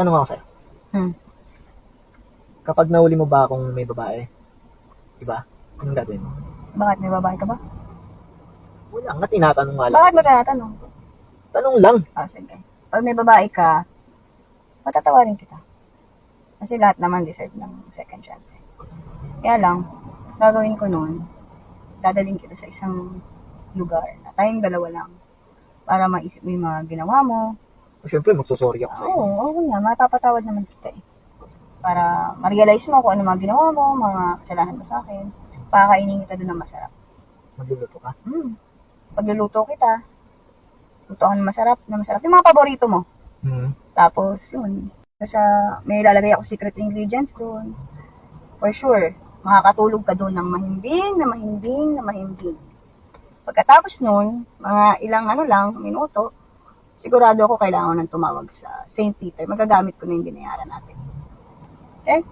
Tanong ako sa'yo. Kapag nahuli mo ba akong may babae, diba? Anong gagawin mo? Bakit? May babae ka ba? Wala nga, tinatanong nga lang. Bakit mo tinatanong? Tanong lang. Sige. Pag may babae ka, patatawarin kita. Kasi lahat naman deserve ng second chance. Kaya lang, gagawin ko nun, dadaling kita sa isang lugar na tayong dalawa lang para maisip mo yung mga ginawa mo. Siyempre, magsusorry ako sa'yo. Oo nga, mapapatawad naman kita eh. Para ma-realize mo kung ano mga ginawa mo, mga kasalanan mo sa akin. Pakakainin kita doon ng masarap. Magluluto ka? Pagluluto kita, lutoan na masarap. Yung mga paborito mo. Tapos, yun. May lalagay ako secret ingredients doon. For sure, makakatulog ka doon ng mahimbing. Pagkatapos nun, mga ilang minuto, sigurado ako kailangan nang tumawag sa St. Peter. Magagamit ko na yung binayaran natin. Okay?